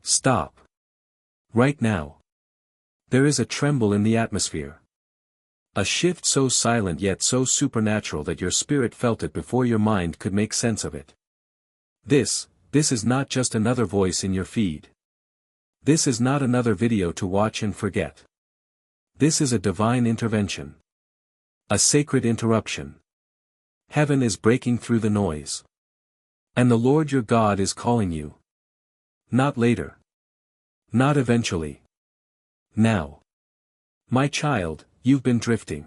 Stop. Right now. There is a tremble in the atmosphere. A shift so silent yet so supernatural that your spirit felt it before your mind could make sense of it. This is not just another voice in your feed. This is not another video to watch and forget. This is a divine intervention. A sacred interruption. Heaven is breaking through the noise. And the Lord your God is calling you. Not later. Not eventually. Now. My child, you've been drifting.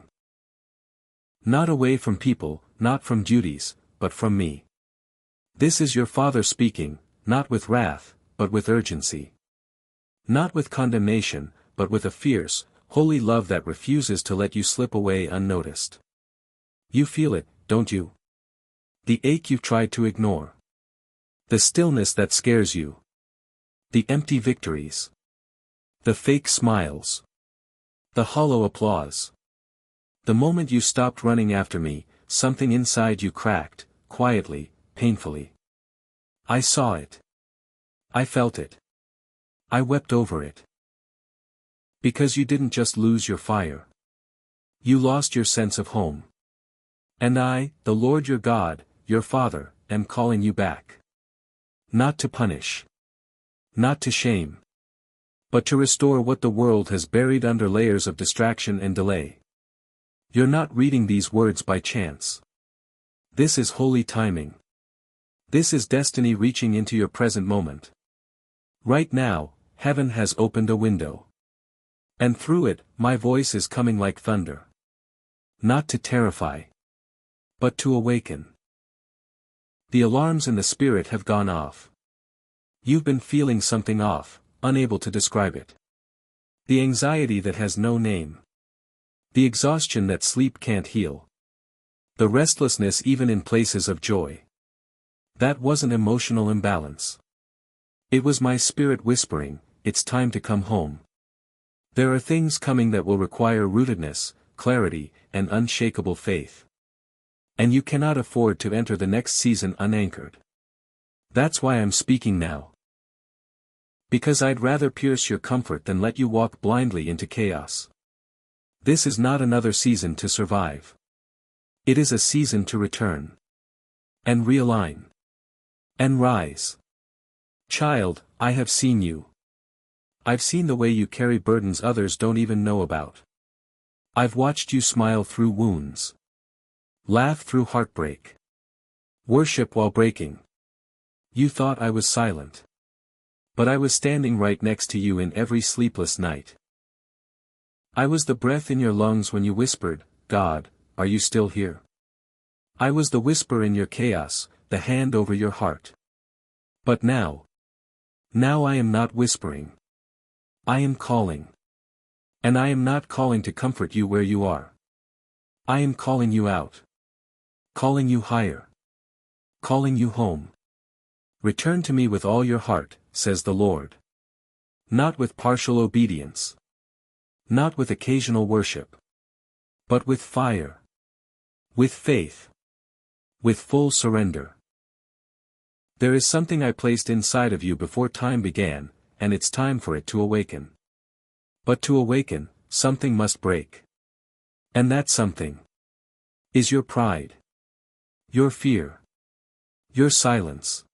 Not away from people, not from duties, but from me. This is your Father speaking, not with wrath, but with urgency. Not with condemnation, but with a fierce, holy love that refuses to let you slip away unnoticed. You feel it, don't you? The ache you've tried to ignore. The stillness that scares you. The empty victories. The fake smiles. The hollow applause. The moment you stopped running after me, something inside you cracked, quietly, painfully. I saw it. I felt it. I wept over it. Because you didn't just lose your fire. You lost your sense of home. And I, the Lord your God, your Father, am calling you back. Not to punish. Not to shame. But to restore what the world has buried under layers of distraction and delay. You're not reading these words by chance. This is holy timing. This is destiny reaching into your present moment. Right now, heaven has opened a window. And through it, my voice is coming like thunder. Not to terrify. But to awaken. The alarms in the spirit have gone off. You've been feeling something off, unable to describe it. The anxiety that has no name. The exhaustion that sleep can't heal. The restlessness even in places of joy. That wasn't emotional imbalance. It was my spirit whispering, it's time to come home. There are things coming that will require rootedness, clarity, and unshakable faith. And you cannot afford to enter the next season unanchored. That's why I'm speaking now. Because I'd rather pierce your comfort than let you walk blindly into chaos. This is not another season to survive. It is a season to return. And realign. And rise. Child, I have seen you. I've seen the way you carry burdens others don't even know about. I've watched you smile through wounds. Laugh through heartbreak. Worship while breaking. You thought I was silent. But I was standing right next to you in every sleepless night. I was the breath in your lungs when you whispered, God, are you still here? I was the whisper in your chaos, the hand over your heart. But now I am not whispering. I am calling. And I am not calling to comfort you where you are. I am calling you out. Calling you higher. Calling you home. Return to me with all your heart, says the Lord. Not with partial obedience. Not with occasional worship. But with fire. With faith. With full surrender. There is something I placed inside of you before time began, and it's time for it to awaken. But to awaken, something must break. And that something is your pride. Your fear. Your silence.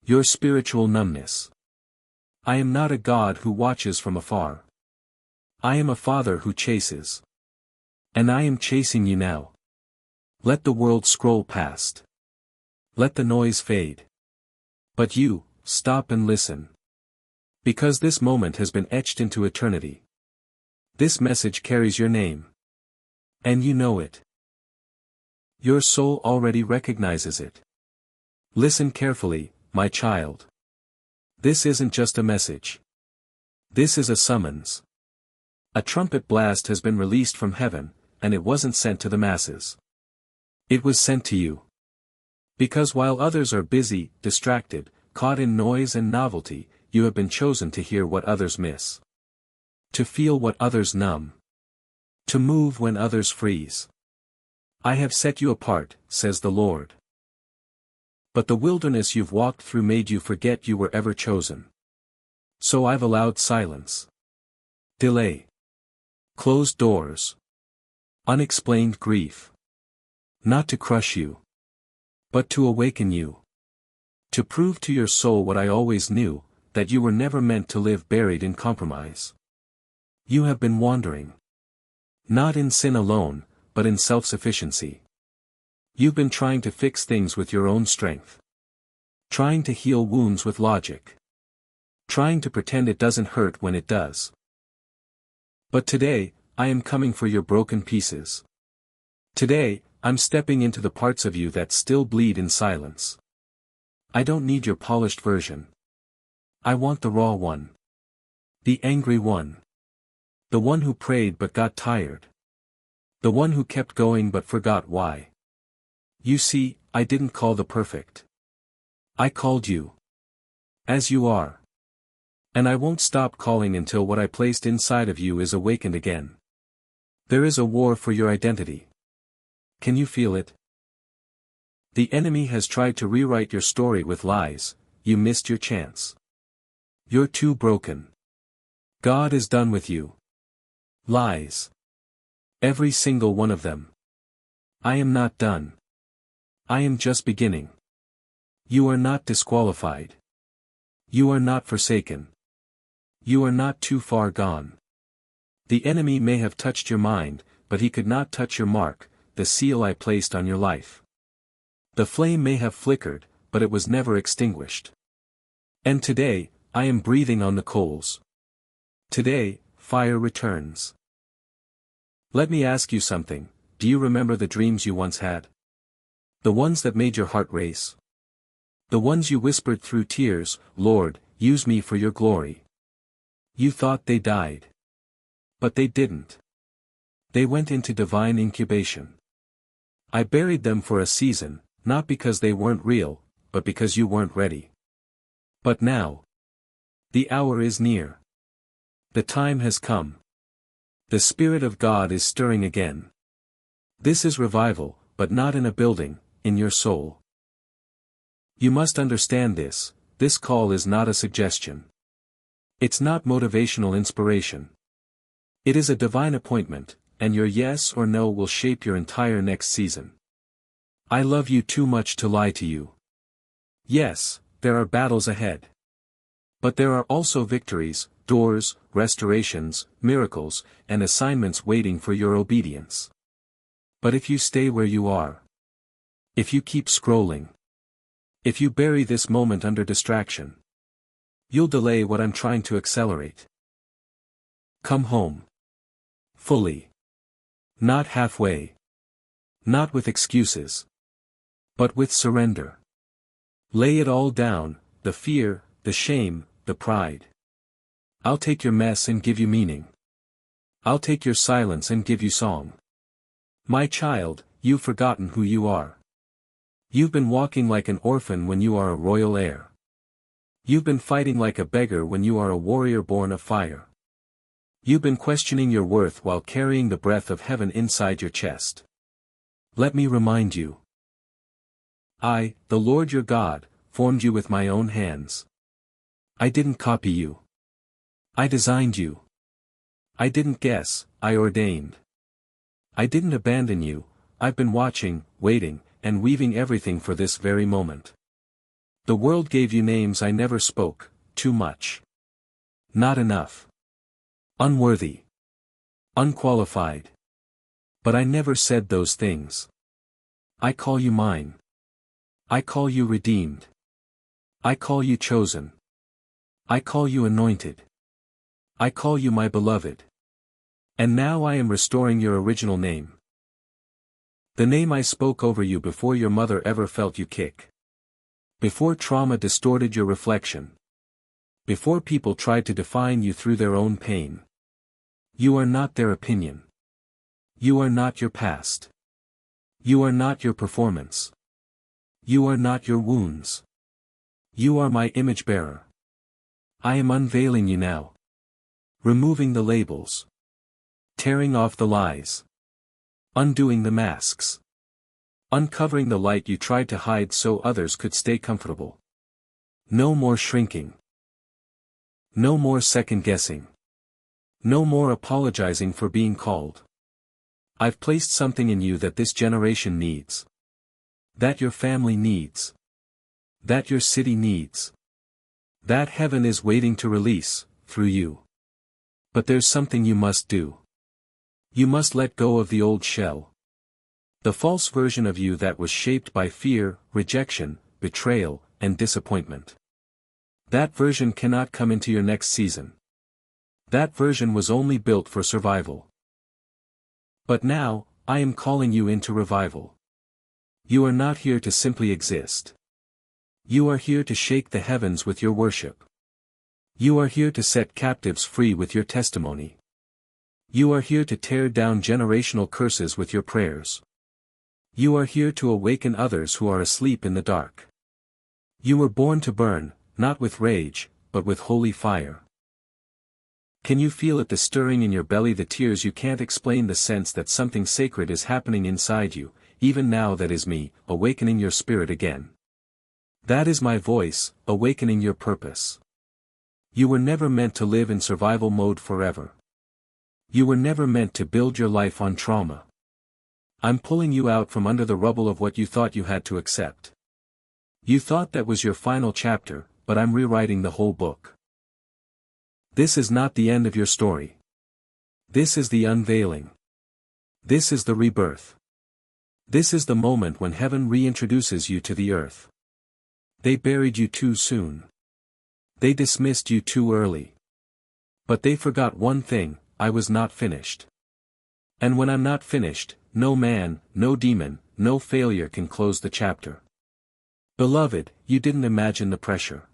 Your spiritual numbness. I am not a God who watches from afar. I am a Father who chases. And I am chasing you now. Let the world scroll past. Let the noise fade. But you, stop and listen. Because this moment has been etched into eternity. This message carries your name. And you know it. Your soul already recognizes it. Listen carefully, my child. This isn't just a message. This is a summons. A trumpet blast has been released from heaven, and it wasn't sent to the masses. It was sent to you. Because while others are busy, distracted, caught in noise and novelty, you have been chosen to hear what others miss. To feel what others numb. To move when others freeze. I have set you apart, says the Lord. But the wilderness you've walked through made you forget you were ever chosen. So I've allowed silence, delay, closed doors, unexplained grief. Not to crush you, but to awaken you. To prove to your soul what I always knew, that you were never meant to live buried in compromise. You have been wandering. Not in sin alone, but in self-sufficiency. You've been trying to fix things with your own strength. Trying to heal wounds with logic. Trying to pretend it doesn't hurt when it does. But today, I am coming for your broken pieces. Today, I'm stepping into the parts of you that still bleed in silence. I don't need your polished version. I want the raw one. The angry one. The one who prayed but got tired. The one who kept going but forgot why. You see, I didn't call the perfect. I called you. As you are. And I won't stop calling until what I placed inside of you is awakened again. There is a war for your identity. Can you feel it? The enemy has tried to rewrite your story with lies. You missed your chance. You're too broken. God is done with you. Lies. Every single one of them. I am not done. I am just beginning. You are not disqualified. You are not forsaken. You are not too far gone. The enemy may have touched your mind, but he could not touch your mark, the seal I placed on your life. The flame may have flickered, but it was never extinguished. And today, I am breathing on the coals. Today, fire returns. Let me ask you something, do you remember the dreams you once had? The ones that made your heart race? The ones you whispered through tears, Lord, use me for your glory. You thought they died. But they didn't. They went into divine incubation. I buried them for a season, not because they weren't real, but because you weren't ready. But now, the hour is near. The time has come. The Spirit of God is stirring again. This is revival, but not in a building, in your soul. You must understand this call is not a suggestion. It's not motivational inspiration. It is a divine appointment, and your yes or no will shape your entire next season. I love you too much to lie to you. Yes, there are battles ahead. But there are also victories, doors, restorations, miracles, and assignments waiting for your obedience. But if you stay where you are, if you keep scrolling, if you bury this moment under distraction, you'll delay what I'm trying to accelerate. Come home. Fully. Not halfway. Not with excuses. But with surrender. Lay it all down, the fear, the shame, the pride. I'll take your mess and give you meaning. I'll take your silence and give you song. My child, you've forgotten who you are. You've been walking like an orphan when you are a royal heir. You've been fighting like a beggar when you are a warrior born of fire. You've been questioning your worth while carrying the breath of heaven inside your chest. Let me remind you. I, the Lord your God, formed you with my own hands. I didn't copy you. I designed you. I didn't guess, I ordained. I didn't abandon you, I've been watching, waiting, and weaving everything for this very moment. The world gave you names I never spoke, too much. Not enough. Unworthy. Unqualified. But I never said those things. I call you mine. I call you redeemed. I call you chosen. I call you anointed. I call you my beloved. And now I am restoring your original name. The name I spoke over you before your mother ever felt you kick. Before trauma distorted your reflection. Before people tried to define you through their own pain. You are not their opinion. You are not your past. You are not your performance. You are not your wounds. You are my image bearer. I am unveiling you now. Removing the labels. Tearing off the lies. Undoing the masks. Uncovering the light you tried to hide so others could stay comfortable. No more shrinking. No more second guessing. No more apologizing for being called. I've placed something in you that this generation needs. That your family needs. That your city needs. That heaven is waiting to release, through you. But there's something you must do. You must let go of the old shell. The false version of you that was shaped by fear, rejection, betrayal, and disappointment. That version cannot come into your next season. That version was only built for survival. But now, I am calling you into revival. You are not here to simply exist. You are here to shake the heavens with your worship. You are here to set captives free with your testimony. You are here to tear down generational curses with your prayers. You are here to awaken others who are asleep in the dark. You were born to burn, not with rage, but with holy fire. Can you feel it, the stirring in your belly, the tears you can't explain, the sense that something sacred is happening inside you, even now? That is me, awakening your spirit again. That is my voice, awakening your purpose. You were never meant to live in survival mode forever. You were never meant to build your life on trauma. I'm pulling you out from under the rubble of what you thought you had to accept. You thought that was your final chapter, but I'm rewriting the whole book. This is not the end of your story. This is the unveiling. This is the rebirth. This is the moment when heaven reintroduces you to the earth. They buried you too soon. They dismissed you too early. But they forgot one thing: I was not finished. And when I'm not finished, no man, no demon, no failure can close the chapter. Beloved, you didn't imagine the pressure.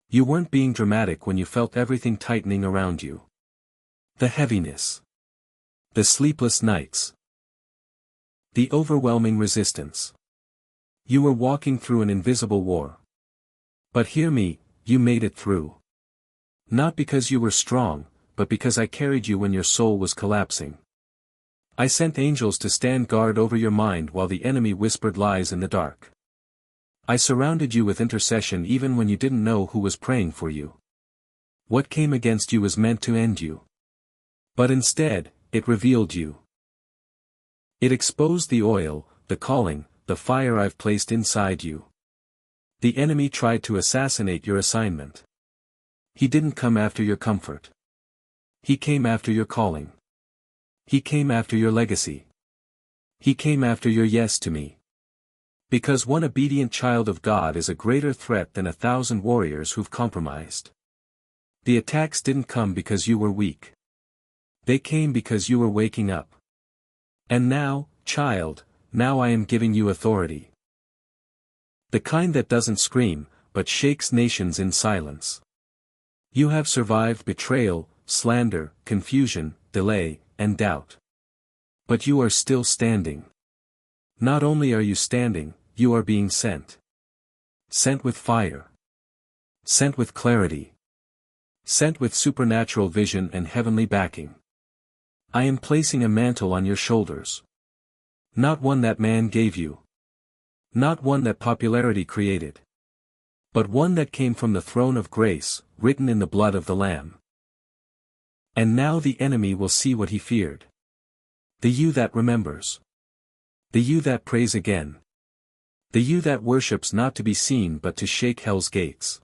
You weren't being dramatic when you felt everything tightening around you. The heaviness. The sleepless nights. The overwhelming resistance. You were walking through an invisible war. But hear me, you made it through. Not because you were strong, but because I carried you when your soul was collapsing. I sent angels to stand guard over your mind while the enemy whispered lies in the dark. I surrounded you with intercession even when you didn't know who was praying for you. What came against you was meant to end you. But instead, it revealed you. It exposed the oil, the calling, the fire I've placed inside you. The enemy tried to assassinate your assignment. He didn't come after your comfort. He came after your calling. He came after your legacy. He came after your yes to me. Because one obedient child of God is a greater threat than 1,000 warriors who've compromised. The attacks didn't come because you were weak. They came because you were waking up. And now, child, now I am giving you authority. The kind that doesn't scream, but shakes nations in silence. You have survived betrayal, slander, confusion, delay, and doubt. But you are still standing. Not only are you standing, you are being sent. Sent with fire. Sent with clarity. Sent with supernatural vision and heavenly backing. I am placing a mantle on your shoulders. Not one that man gave you. Not one that popularity created. But one that came from the throne of grace, written in the blood of the Lamb. And now the enemy will see what he feared. The you that remembers. The you that prays again. The you that worships not to be seen but to shake hell's gates.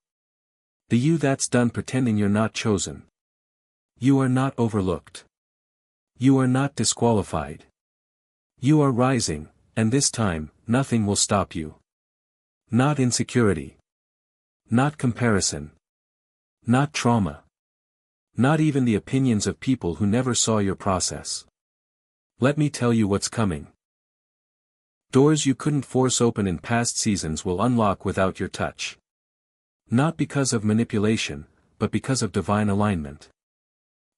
The you that's done pretending you're not chosen. You are not overlooked. You are not disqualified. You are rising, and this time, nothing will stop you. Not insecurity. Not comparison. Not trauma. Not even the opinions of people who never saw your process. Let me tell you what's coming. Doors you couldn't force open in past seasons will unlock without your touch. Not because of manipulation, but because of divine alignment.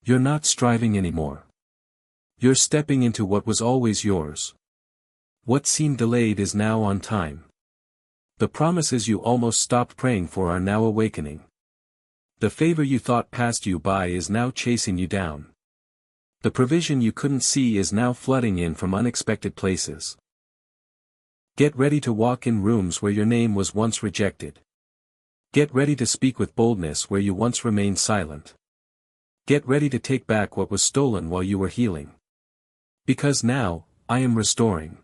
You're not striving anymore. You're stepping into what was always yours. What seemed delayed is now on time. The promises you almost stopped praying for are now awakening. The favor you thought passed you by is now chasing you down. The provision you couldn't see is now flooding in from unexpected places. Get ready to walk in rooms where your name was once rejected. Get ready to speak with boldness where you once remained silent. Get ready to take back what was stolen while you were healing. Because now, I am restoring.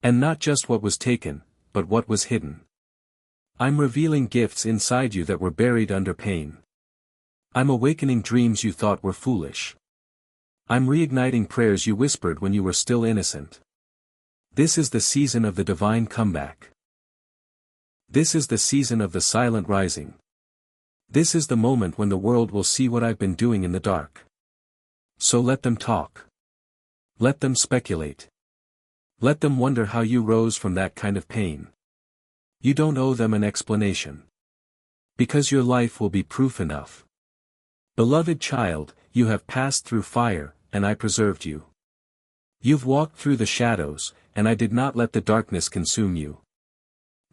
And not just what was taken, but what was hidden. I'm revealing gifts inside you that were buried under pain. I'm awakening dreams you thought were foolish. I'm reigniting prayers you whispered when you were still innocent. This is the season of the divine comeback. This is the season of the silent rising. This is the moment when the world will see what I've been doing in the dark. So let them talk. Let them speculate. Let them wonder how you rose from that kind of pain. You don't owe them an explanation. Because your life will be proof enough. Beloved child, you have passed through fire, and I preserved you. You've walked through the shadows, and I did not let the darkness consume you.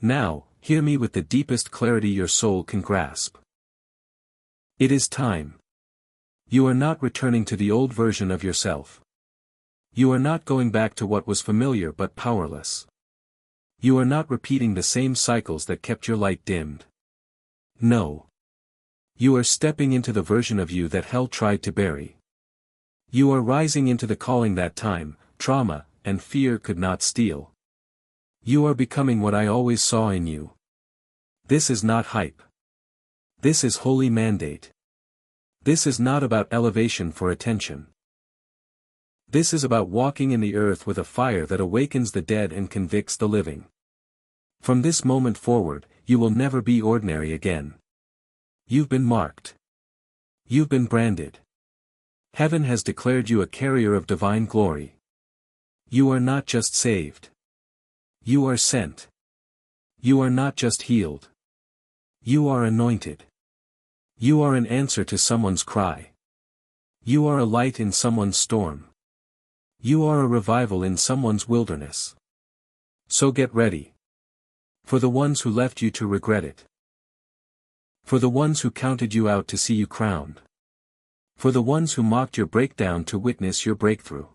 Now, hear me with the deepest clarity your soul can grasp. It is time. You are not returning to the old version of yourself. You are not going back to what was familiar but powerless. You are not repeating the same cycles that kept your light dimmed. No. You are stepping into the version of you that hell tried to bury. You are rising into the calling that time, trauma, and fear could not steal. You are becoming what I always saw in you. This is not hype. This is holy mandate. This is not about elevation for attention. This is about walking in the earth with a fire that awakens the dead and convicts the living. From this moment forward, you will never be ordinary again. You've been marked. You've been branded. Heaven has declared you a carrier of divine glory. You are not just saved. You are sent. You are not just healed. You are anointed. You are an answer to someone's cry. You are a light in someone's storm. You are a revival in someone's wilderness. So get ready. For the ones who left you to regret it. For the ones who counted you out to see you crowned. For the ones who mocked your breakdown to witness your breakthrough.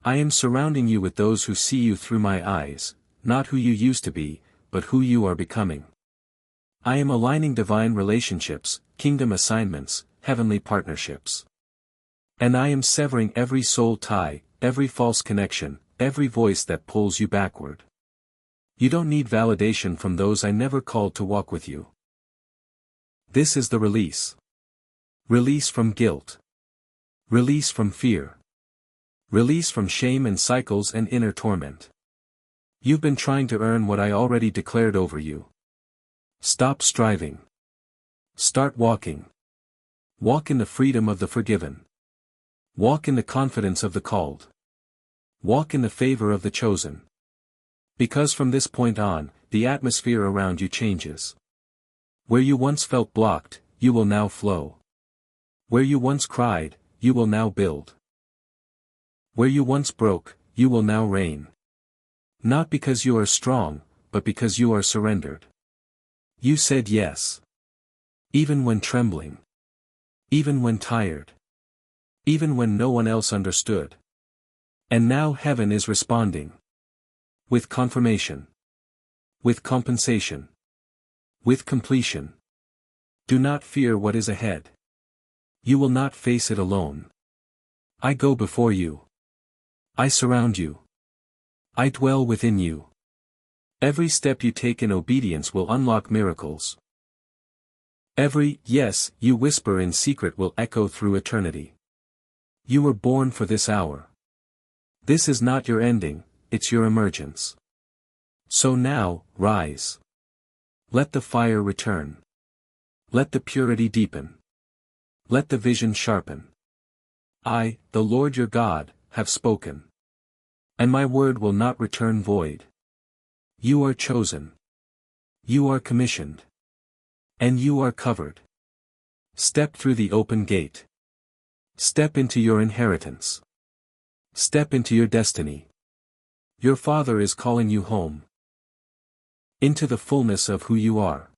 I am surrounding you with those who see you through my eyes, not who you used to be, but who you are becoming. I am aligning divine relationships, kingdom assignments, heavenly partnerships. And I am severing every soul tie, every false connection, every voice that pulls you backward. You don't need validation from those I never called to walk with you. This is the release. Release from guilt. Release from fear. Release from shame and cycles and inner torment. You've been trying to earn what I already declared over you. Stop striving. Start walking. Walk in the freedom of the forgiven. Walk in the confidence of the called. Walk in the favor of the chosen. Because from this point on, the atmosphere around you changes. Where you once felt blocked, you will now flow. Where you once cried, you will now build. Where you once broke, you will now reign. Not because you are strong, but because you are surrendered. You said yes. Even when trembling. Even when tired. Even when no one else understood. And now heaven is responding. With confirmation. With compensation. With completion. Do not fear what is ahead. You will not face it alone. I go before you. I surround you. I dwell within you. Every step you take in obedience will unlock miracles. Every yes you whisper in secret will echo through eternity. You were born for this hour. This is not your ending, it's your emergence. So now, rise. Let the fire return. Let the purity deepen. Let the vision sharpen. I, the Lord your God, have spoken. And my word will not return void. You are chosen. You are commissioned. And you are covered. Step through the open gate. Step into your inheritance. Step into your destiny. Your Father is calling you home. Into the fullness of who you are.